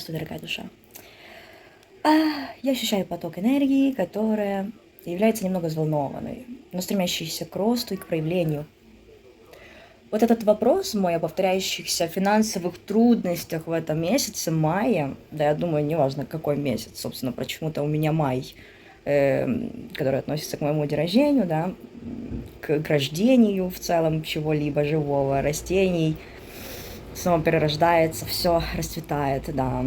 Здравствуй, дорогая душа. Я ощущаю поток энергии, которая является немного взволнованной, но стремящейся к росту и к проявлению. Вот этот вопрос мой о повторяющихся финансовых трудностях в этом месяце, мае, да я думаю, неважно какой месяц, собственно, почему-то у меня май, который относится к моему день рождения, да, к рождению в целом чего-либо живого, растений, снова перерождается, все расцветает, да.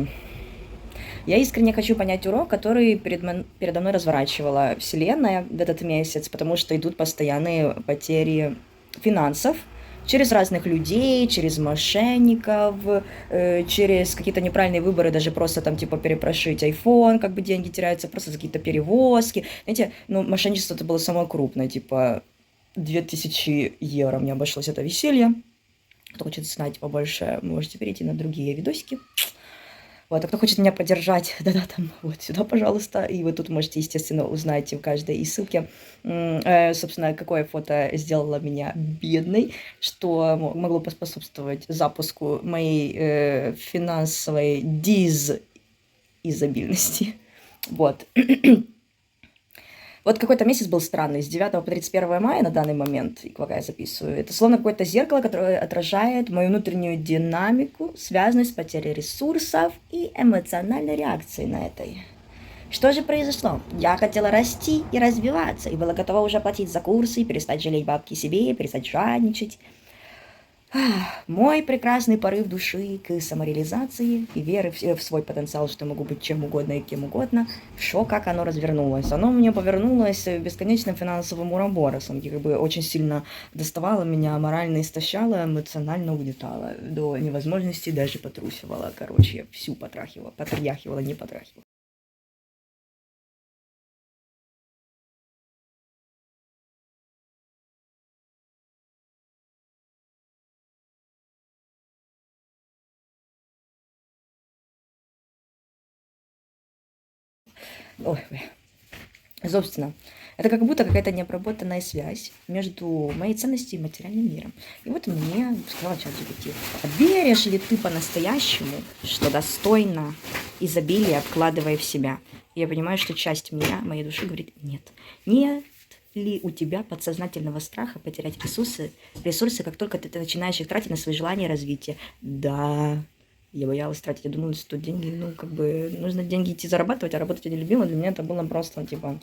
Я искренне хочу понять урок, который передо мной разворачивала Вселенная в этот месяц, потому что идут постоянные потери финансов через разных людей, через мошенников, через какие-то неправильные выборы, даже просто там типа перепрошить iPhone, как бы деньги теряются, просто за какие-то перевозки. Знаете, ну мошенничество это было самое крупное, типа 2000 евро мне обошлось это веселье. Кто хочет знать побольше, можете перейти на другие видосики. Вот, а кто хочет меня поддержать, да-да, там, вот сюда, пожалуйста. И вы тут можете, естественно, узнать в каждой из ссылки, собственно, какое фото сделало меня бедной, что могло поспособствовать запуску моей финансовой дизизобильности. Вот. Вот какой-то месяц был странный, с 9 по 31 мая на данный момент, пока я записываю. Это словно какое-то зеркало, которое отражает мою внутреннюю динамику, связанную с потерей ресурсов и эмоциональной реакцией на это. Что же произошло? Я хотела расти и развиваться, и была готова уже платить за курсы, перестать жалеть бабки себе, перестать жадничать. Мой прекрасный порыв души к самореализации и веры в свой потенциал, что могу быть чем угодно и кем угодно, шо как оно развернулось. Оно мне повернулось бесконечным финансовым уроборосом, как бы очень сильно доставало меня, морально истощало, эмоционально угнетало, до невозможности даже потрусивало. Короче, всю потряхивала, не потряхивала. Ой, собственно, это как будто какая-то необработанная связь между моей ценностью и материальным миром. И вот мне сказала ChatGPT: веришь ли ты по-настоящему, что достойно изобилия, вкладывая в себя? И я понимаю, что часть меня, моей души говорит: нет. Нет ли у тебя подсознательного страха потерять ресурсы, как только ты начинаешь их тратить на свои желания и развитие? Да. Я боялась тратить, я думала, что деньги, ну, как бы, нужно деньги идти зарабатывать, а работать я не любила. Для меня это было просто, типа,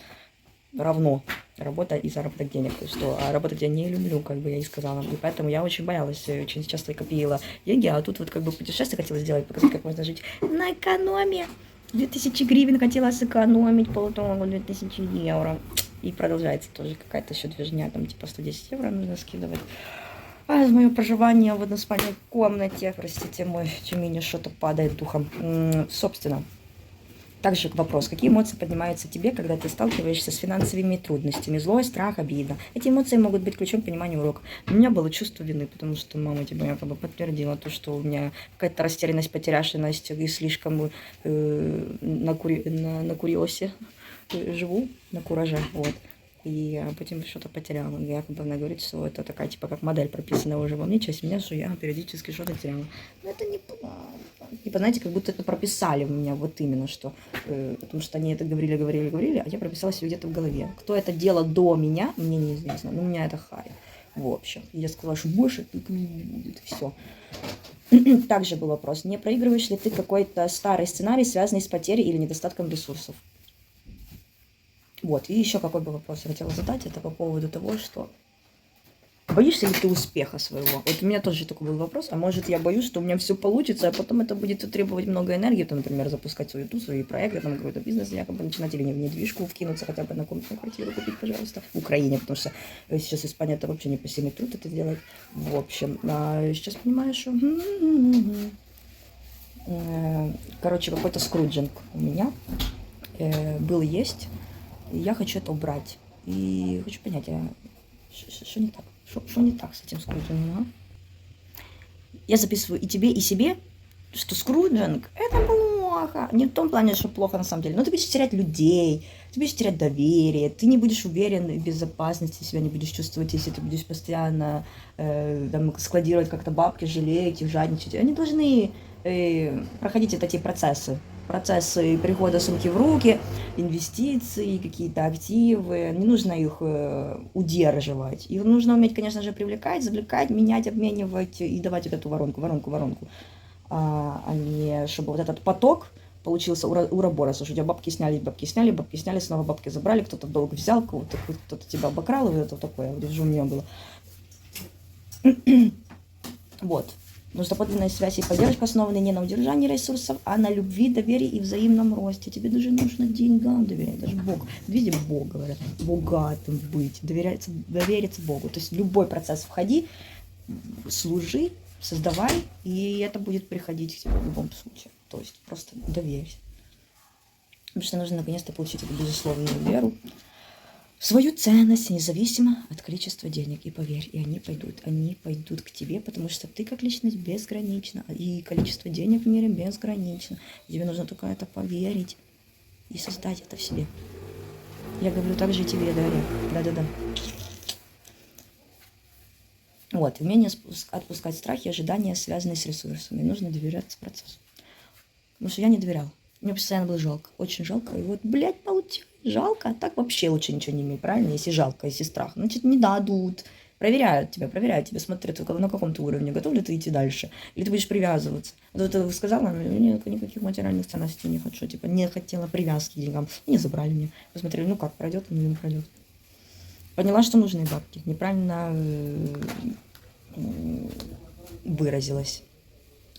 равно работа и заработок денег. Что, а работать я не люблю, как бы я и сказала. И поэтому я очень боялась, очень часто копила деньги, а тут вот как бы путешествие хотела сделать, показать, как можно жить на экономии. 2000 гривен хотела сэкономить, потом 2000 евро. И продолжается тоже какая-то еще движня, там типа 110 евро нужно скидывать. А мое проживание в односпальной комнате, простите, мой Тюмень что-то падает духом. Собственно, также вопрос: какие эмоции поднимаются тебе, когда ты сталкиваешься с финансовыми трудностями? Злость, страх, обида. Эти эмоции могут быть ключом к пониманию урока. У меня было чувство вины, потому что мама типа якобы подтвердила то, что у меня какая-то растерянность, потеряшенность и слишком на курьосе живу, на кураже, вот. И потом что-то потеряла. Якобы она говорит, что это такая, типа, как модель, прописанная уже во мне, часть меня, что я периодически что-то теряла. Но это не правда. Типа, знаете, как будто это прописали в меня, вот именно что. Потому что они это говорили, а я прописала себе где-то в голове. Кто это делал до меня, мне неизвестно. Но у меня это харя. В общем. И я сказала, что больше только не будет. Все. Также был вопрос: не проигрываешь ли ты какой-то старый сценарий, связанный с потерей или недостатком ресурсов? Вот, и еще какой бы вопрос я хотела задать, это по поводу того, что боишься ли ты успеха своего? Вот у меня тоже такой был вопрос, а может я боюсь, что у меня все получится, а потом это будет требовать много энергии, то, например, запускать свою YouTube, свои проекты, там какой-то бизнес якобы начинать, или в недвижку вкинуться, хотя бы на комнатную квартиру купить, пожалуйста, в Украине, потому что сейчас Испания это вообще непосильный труд это делать. В общем, сейчас понимаю, что короче, какой-то скруджинг у меня был, есть. Я хочу это убрать. И хочу понять, что не так? Что не так с этим скруджингом, а? Я записываю и тебе, и себе, что скруджинг – это плохо. Не в том плане, что плохо на самом деле, но ты будешь терять людей, ты будешь терять доверие, ты не будешь уверен в безопасности, себя не будешь чувствовать, если ты будешь постоянно там, складировать как-то бабки, жалеть их, жадничать. Они должны проходить вот эти процессы. Процессы перехода сумки в руки, инвестиции, какие-то активы. Не нужно их удерживать. Их нужно уметь, конечно же, привлекать, завлекать, менять, обменивать и давать вот эту воронку. А не чтобы вот этот поток получился уроборос, что у тебя бабки сняли, снова бабки забрали, кто-то в долг взял, кто-то тебя обокрал, и это такое, вот же у меня было. Вот. Нужна подлинная связь и поддержка, основанная не на удержании ресурсов, а на любви, доверии и взаимном росте. Тебе даже нужно деньгам доверять, даже Бог. Видите, Бог, говорят, богатым быть, довериться Богу. То есть в любой процесс входи, служи, создавай, и это будет приходить к тебе в любом случае. То есть просто доверься. Потому что нужно наконец-то получить эту безусловную веру в свою ценность, независимо от количества денег. И поверь, и они пойдут к тебе, потому что ты как личность безгранична, и количество денег в мире безгранично. Тебе нужно только это поверить и создать это в себе. Я говорю также и тебе, Дарья. Да-да-да. Вот, умение отпускать страхи и ожидания, связанные с ресурсами. Нужно доверяться процессу. Потому что я не доверял. Мне постоянно было жалко. Очень жалко. И вот, блядь, получилось. Жалко. А так вообще лучше ничего не имеет, правильно? Если жалко, если страх. Значит, не дадут. Проверяют тебя, смотрят, на каком ты уровне, готов ли ты идти дальше. Или ты будешь привязываться. Вот это сказала, мне никаких материальных ценностей не хочу. Типа, не хотела привязки к деньгам. И не забрали меня. Посмотрели, ну как, пройдет, не пройдет. Поняла, что нужны бабки. Неправильно выразилась.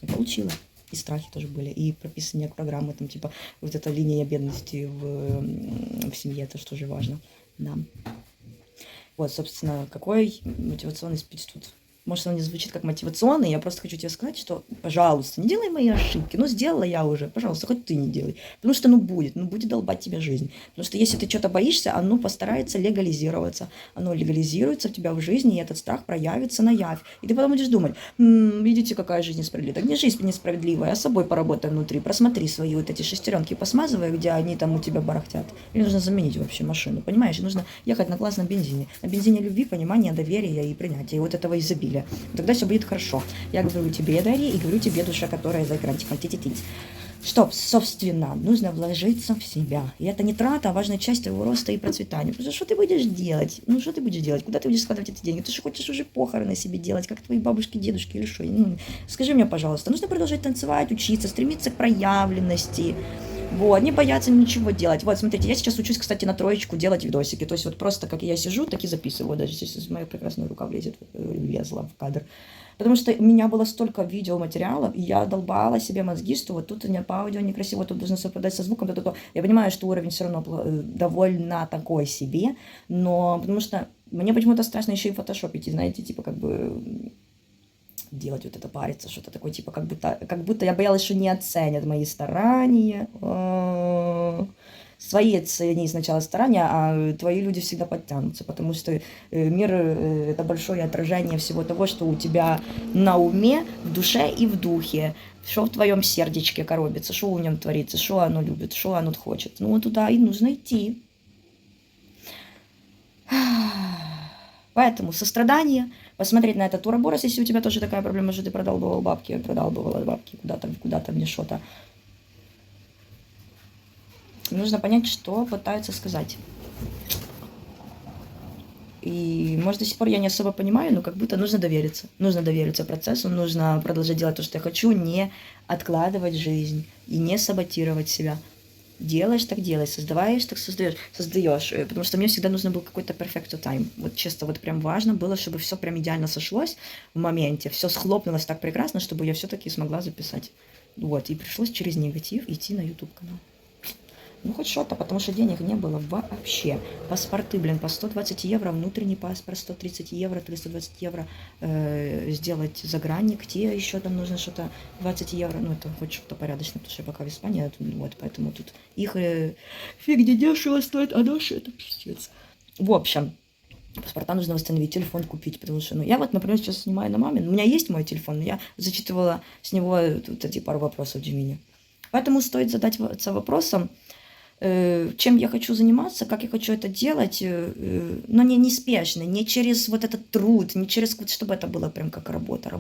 И получила. И страхи тоже были. И прописание программы, там, типа, вот эта линия бедности в семье, это же тоже важно. Да. Вот, собственно, какой мотивационный спич тут? Может, он не звучит как мотивационный, я просто хочу тебе сказать, что, пожалуйста, не делай мои ошибки. Ну, сделала я уже, пожалуйста, хоть ты не делай. Потому что, будет долбать тебя жизнь. Потому что если ты что-то боишься, оно постарается легализироваться. Оно легализируется у тебя в жизни, и этот страх проявится на явь. И ты потом будешь думать, видите, какая жизнь несправедлива. Так не жизнь несправедливая, а собой поработай внутри. Просмотри свои вот эти шестеренки, посмазывай, где они там у тебя барахтят. Или нужно заменить вообще машину, понимаешь? И нужно ехать на классном бензине. На бензине любви, понимания, доверия и принятия. И вот этого изобилия. Тогда все будет хорошо. Я говорю тебе, Дарья, и говорю тебе, душа, которая за экранчиком ти-ти-ти. Что, собственно, нужно вложиться в себя. И это не трата, а важная часть твоего роста и процветания. Потому что ты будешь делать? Ну, что ты будешь делать? Куда ты будешь складывать эти деньги? Ты же хочешь уже похороны себе делать, как твои бабушки, дедушки или что? Скажи мне, пожалуйста, нужно продолжать танцевать, учиться, стремиться к проявленности. Вот, не бояться ничего делать. Вот, смотрите, я сейчас учусь, кстати, на 3 делать видосики. То есть вот просто как я сижу, так и записываю. Вот даже сейчас моя прекрасная рука влезла в кадр. Потому что у меня было столько видеоматериалов, и я долбала себе мозги, что вот тут у меня по аудио некрасиво, тут должно совпадать со звуком, то. Я понимаю, что уровень все равно довольно такой себе, но потому что мне почему-то страшно еще и фотошопить, и знаете, типа как бы делать вот это, париться, что-то такое, типа как будто я боялась, что не оценят мои старания. Свои оцени сначала старания, а твои люди всегда подтянутся, потому что мир – это большое отражение всего того, что у тебя на уме, в душе и в духе, что в твоем сердечке коробится, что у нем творится, что оно любит, что оно хочет. Ну, вот туда и нужно идти. Поэтому сострадание, посмотреть на этот уроборос, если у тебя тоже такая проблема, что ты продолбывала бабки куда-то мне что-то. Нужно понять, что пытаются сказать. И, может, до сих пор я не особо понимаю, но как будто нужно довериться. Нужно довериться процессу, нужно продолжать делать то, что я хочу, не откладывать жизнь и не саботировать себя. Делаешь, так делай, создаваешь, так создаешь. Потому что мне всегда нужно был какой-то perfect time. Вот честно, вот прям важно было, чтобы все прям идеально сошлось в моменте, все схлопнулось так прекрасно, чтобы я все-таки смогла записать. Вот, и пришлось через негатив идти на YouTube-канал. Ну, хоть что-то, потому что денег не было вообще. Паспорты, по 120 евро, внутренний паспорт, 130 евро, 320 евро сделать загранник, те еще там нужно что-то, 20 евро, ну, это хоть что-то порядочное, потому что я пока в Испании, вот, поэтому тут их фиг не дешево стоит, а дальше это пиздец. В общем, паспорта нужно восстановить, телефон купить, потому что, я вот, например, сейчас снимаю на маме, у меня есть мой телефон, но я зачитывала с него вот эти пару вопросов Джимини. Поэтому стоит задаться вопросом, чем я хочу заниматься, как я хочу это делать, но не неспешно, не через вот этот труд, не через, чтобы это было прям как работа.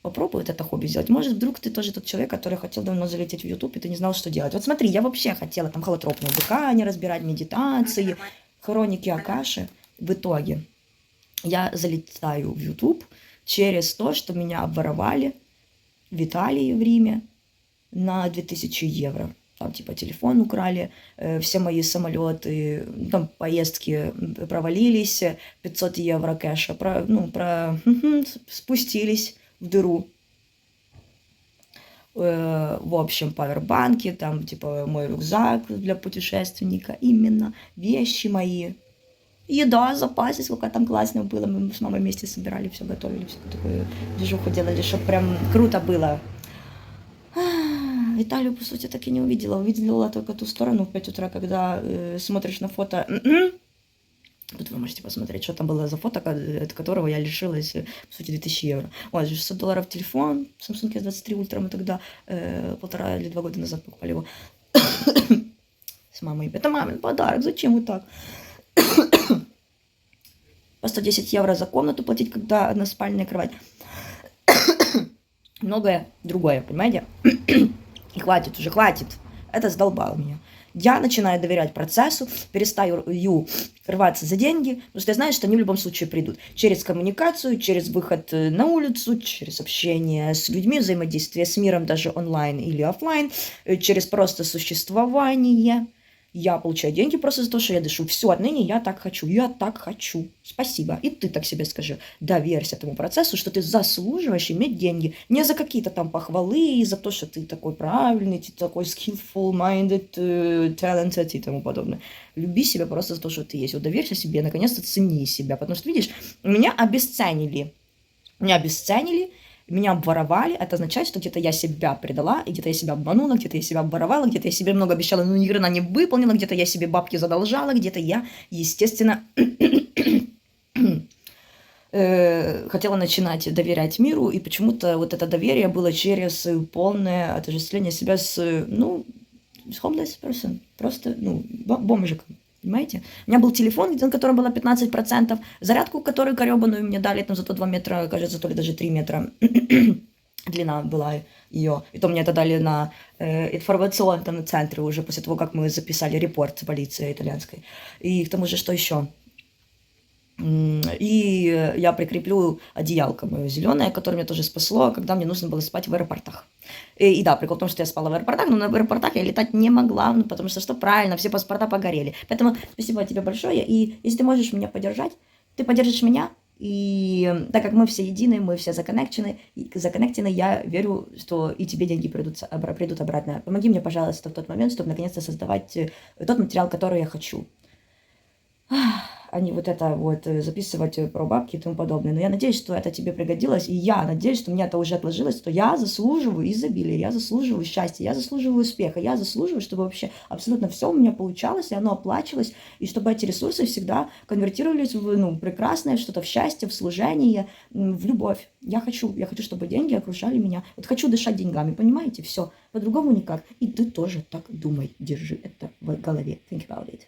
Попробуй вот это хобби сделать. Может, вдруг ты тоже тот человек, который хотел давно залететь в YouTube, и ты не знал, что делать. Вот смотри, я вообще хотела там холотропное дыхание разбирать, медитации, хроники Акаши. В итоге я залетаю в YouTube через то, что меня обворовали в Италии, в Риме, на 2000 евро. Там типа телефон украли, все мои самолеты, там поездки провалились, 500 евро кэша спустились в дыру. В общем, павербанки, там типа мой рюкзак для путешественника, именно вещи мои. Еда, запасы, сколько там классно было. Мы с мамой вместе собирали, все готовили, все такую движуху делали, чтобы прям круто было. Италию, по сути, так и не увидела. Увидела только ту сторону в 5 утра, когда смотришь на фото. Тут вы можете посмотреть, что там было за фото, от которого я лишилась, по сути, 2000 евро. Ой, $600 телефон, Samsung S23 Ultra, мы тогда 1,5 или 2 года назад покупали его с мамой. Это мамин подарок, зачем вот так? По 110 евро за комнату платить, когда односпальная кровать. Многое другое, понимаете? И хватит уже, хватит. Это задолбало меня. Я начинаю доверять процессу, перестаю рваться за деньги, потому что я знаю, что они в любом случае придут. Через коммуникацию, через выход на улицу, через общение с людьми, взаимодействие с миром даже онлайн или офлайн, через просто существование. Я получаю деньги просто за то, что я дышу. Все, отныне я так хочу. Я так хочу. Спасибо. И ты так себе скажи. Доверься этому процессу, что ты заслуживаешь иметь деньги. Не за какие-то там похвалы, за то, что ты такой правильный, ты такой skillful-minded, talented и тому подобное. Люби себя просто за то, что ты есть. Вот доверься себе, наконец-то цени себя. Потому что, видишь, меня обесценили. Меня обворовали, это означает, что где-то я себя предала, и где-то я себя обманула, где-то я себя обворовала, где-то я себе много обещала, но ни хрена не выполнила, где-то я себе бабки задолжала, где-то я, естественно, хотела начинать доверять миру, и почему-то вот это доверие было через полное отождествление себя с homeless person, просто, бомжиком. Понимаете? У меня был телефон, на котором было 15%, зарядку, которую корёбаную мне дали, там зато 2 метра, кажется, то ли даже 3 метра длина была ее. И то мне это дали на информационном центре уже после того, как мы записали репорт полиции итальянской. И к тому же, что еще? И я прикреплю одеялко мое зеленое, которое меня тоже спасло, когда мне нужно было спать в аэропортах. И да, прикол в том, что я спала в аэропортах, но на аэропортах я летать не могла, потому что правильно, все паспорта погорели. Поэтому спасибо тебе большое, и если ты можешь меня поддержать, ты поддержишь меня, и так как мы все едины, мы все законнектены, я верю, что и тебе деньги придут обратно. Помоги мне, пожалуйста, в тот момент, чтобы наконец-то создавать тот материал, который я хочу. А не вот это вот записывать про бабки и тому подобное. Но я надеюсь, что это тебе пригодилось, и я надеюсь, что у меня это уже отложилось, что я заслуживаю изобилия, я заслуживаю счастья, я заслуживаю успеха, я заслуживаю, чтобы вообще абсолютно все у меня получалось, и оно оплачивалось, и чтобы эти ресурсы всегда конвертировались в прекрасное, что-то в счастье, в служение, в любовь. Я хочу, чтобы деньги окружали меня. Вот хочу дышать деньгами, понимаете? Все. По-другому никак. И ты тоже так думай, держи это в голове. Think about it.